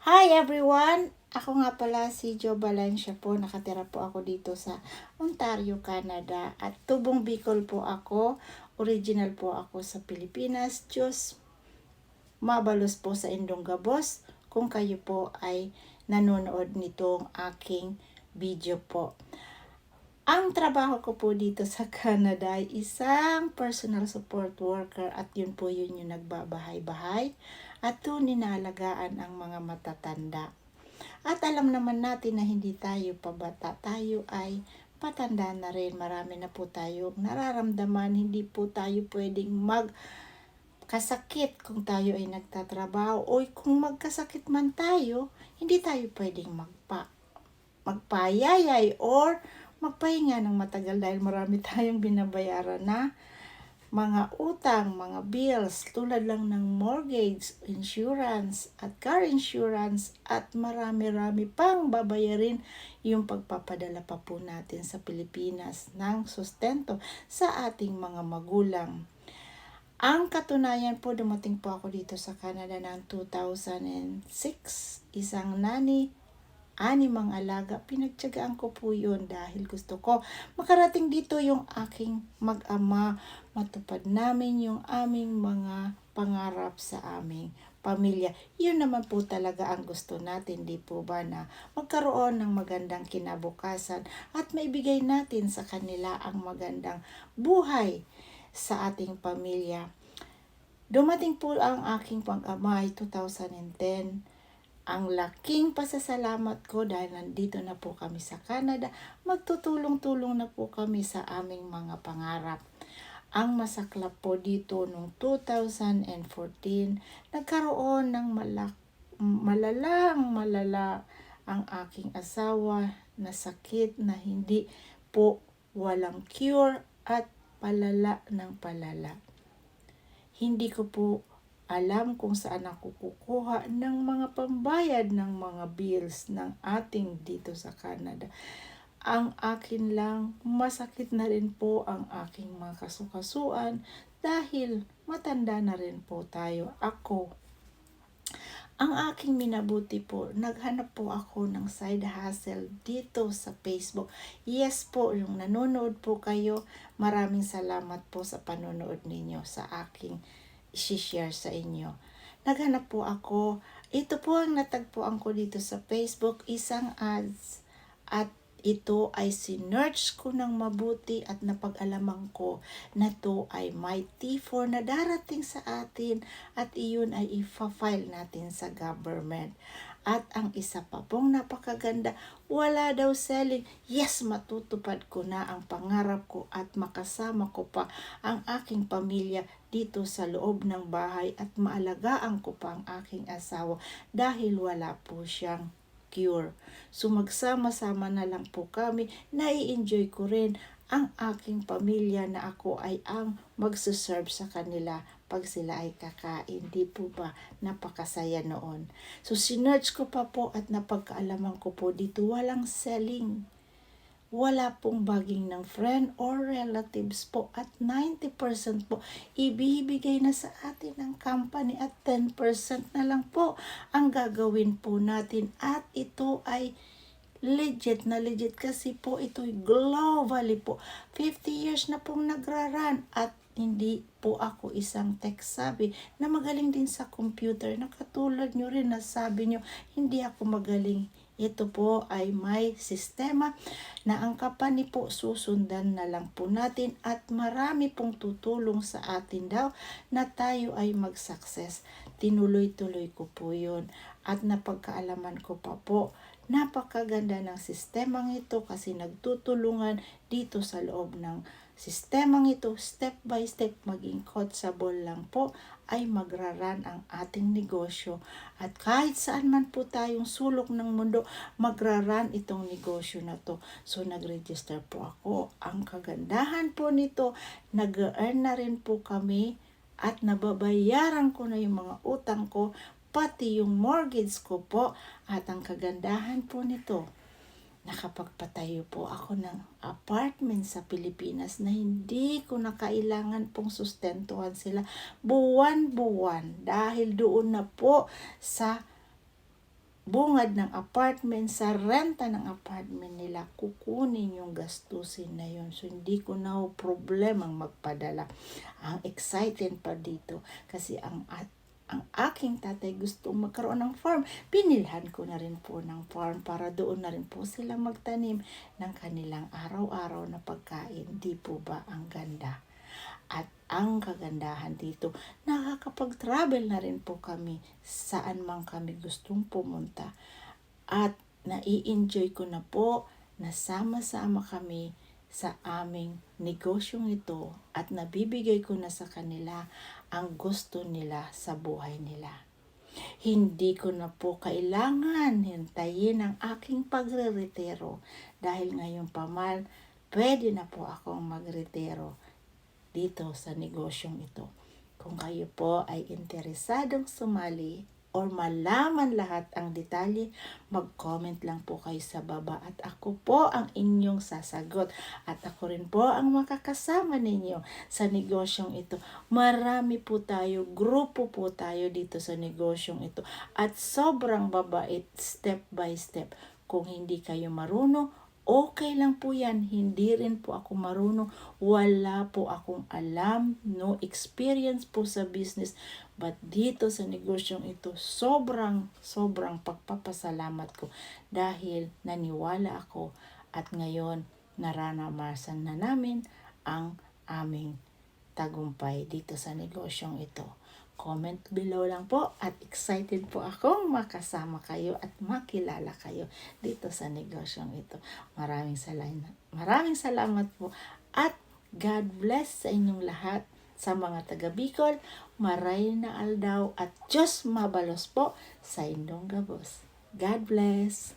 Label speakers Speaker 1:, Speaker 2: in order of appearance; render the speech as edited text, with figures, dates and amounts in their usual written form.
Speaker 1: Hi everyone! Ako nga pala si Jo Valencia po. Nakatira po ako dito sa Ontario, Canada. At tubong Bicol po ako. Original po ako sa Pilipinas. Diyos mabalos po sa Indong Gabos kung kayo po ay nanonood nitong aking video po. Ang trabaho ko po dito sa Canada ay isang personal support worker at yun po yun yung nagbabahay-bahay at doon inaalagaan ang mga matatanda. At alam naman natin na hindi tayo pabata, tayo ay patanda na rin. Marami na po tayo nararamdaman, hindi po tayo pwedeng magkasakit kung tayo ay nagtatrabaho o kung magkasakit man tayo, hindi tayo pwedeng magpayayay or magpahinga ng matagal dahil marami tayong binabayaran na mga utang, mga bills tulad lang ng mortgage, insurance at car insurance at marami-rami pang babayarin yung pagpapadala pa po natin sa Pilipinas ng sustento sa ating mga magulang. Ang katunayan po, dumating po ako dito sa Canada ng 2006, isang nani, 6 alaga. Pinagtiyagaan ko po yun dahil gusto ko makarating dito yung aking mag-ama, matupad namin yung aming mga pangarap sa aming pamilya. Yun naman po talaga ang gusto natin, di po ba, na magkaroon ng magandang kinabukasan at maibigay natin sa kanila ang magandang buhay sa ating pamilya. Dumating po ang aking pag-ama ay 2010. Ang laking pasasalamat ko dahil nandito na po kami sa Canada, magtutulong-tulong na po kami sa aming mga pangarap. Ang masaklap po dito noong 2014, nagkaroon ng malala ang aking asawa na sakit na hindi po walang cure at palala ng palala. Hindi ko po alam kung saan ako kukuha ng mga pambayad ng mga bills ng ating dito sa Canada. Ang akin lang, masakit na rin po ang aking mga kasukasuan dahil matanda na rin po tayo. Ang aking minabuti po, naghanap po ako ng side hustle dito sa Facebook. Yes po, yung nanonood po kayo, maraming salamat po sa panonood ninyo sa aking i-share sa inyo. Naghanap po ako. Ito po ang natagpuan ko dito sa Facebook, isang ads. At ito ay sinearch ko ng mabuti at napag-alaman ko na to ay may T4 na darating sa atin at iyon ay ifa-file natin sa government. At ang isa pa pong napakaganda, wala daw selling. Yes, matutupad ko na ang pangarap ko at makasama ko pa ang aking pamilya dito sa loob ng bahay at maalagaan ko pa ang aking asawa dahil wala po siyang cure. So magsama-sama na lang po kami, nai-enjoy ko rin ang aking pamilya na ako ay ang magsuserve sa kanila pag sila ay kakain. Di po ba napakasaya noon? So sinearch ko pa po at napagkaalaman ko po dito walang selling. Wala pong baging ng friend or relatives po at 90% po ibibigay na sa atin ng company at 10% na lang po ang gagawin po natin at ito ay legit na legit kasi po ito'y globally po. 50 years na pong nagraran at hindi po ako isang tech savvy na magaling din sa computer na katulad nyo rin na sabi nyo hindi ako magaling. Ito po ay may sistema na ang company po susundan na lang po natin at marami pong tutulong sa atin daw na tayo ay mag-success. Tinuloy-tuloy ko po yun at napagkaalaman ko pa po. Napakaganda ng sistemang ito kasi nagtutulungan dito sa loob ng sistemang ito, step by step, maging coachable lang po ay magraran ang ating negosyo. At kahit saan man po tayong sulok ng mundo, magraran itong negosyo na to. So nag-register po ako. Ang kagandahan po nito, nag-earn na rin po kami at nababayaran ko na yung mga utang ko, pati yung mortgage ko po. At ang kagandahan po nito, nakapagpatayo po ako ng apartment sa Pilipinas na hindi ko na kailangan pong sustentuhan sila buwan-buwan dahil doon na po sa bungad ng apartment, sa renta ng apartment nila, kukunin yung gastusin na yun. So, hindi ko na problemang magpadala. Ang excited pa dito kasi ang aking tatay gusto magkaroon ng farm. Binilhan ko na rin po ng farm para doon na rin po sila magtanim ng kanilang araw-araw na pagkain. Di po ba ang ganda? At ang kagandahan dito, nakakapag-travel na rin po kami saan man kami gustong pumunta. At nai-enjoy ko na po na sama-sama kami sa aming negosyong ito at nabibigay ko na sa kanila ang gusto nila sa buhay nila. Hindi ko na po kailangan hintayin ang aking pagre-retiro dahil ngayon pa man, pwede na po akong magretiro dito sa negosyong ito. Kung kayo po ay interesadong sumali or malaman lahat ang detalye, mag-comment lang po kayo sa baba at ako po ang inyong sasagot at ako rin po ang makakasama ninyo sa negosyong ito. Marami po tayo, grupo po tayo dito sa negosyong ito at sobrang babait step by step. Kung hindi kayo marunong, okay lang po yan. Hindi rin po ako marunong. Wala po akong alam. No experience po sa business. But dito sa negosyong ito, sobrang pagpapasalamat ko. Dahil naniwala ako at ngayon naranasan na namin ang aming tagumpay dito sa negosyong ito. Comment below lang po at excited po akong makasama kayo at makilala kayo dito sa negosyong ito. Maraming salamat po at God bless sa inyong lahat. Sa mga taga Bicol, maray na aldaw at Diyos mabalos po sa inyong gabos. God bless!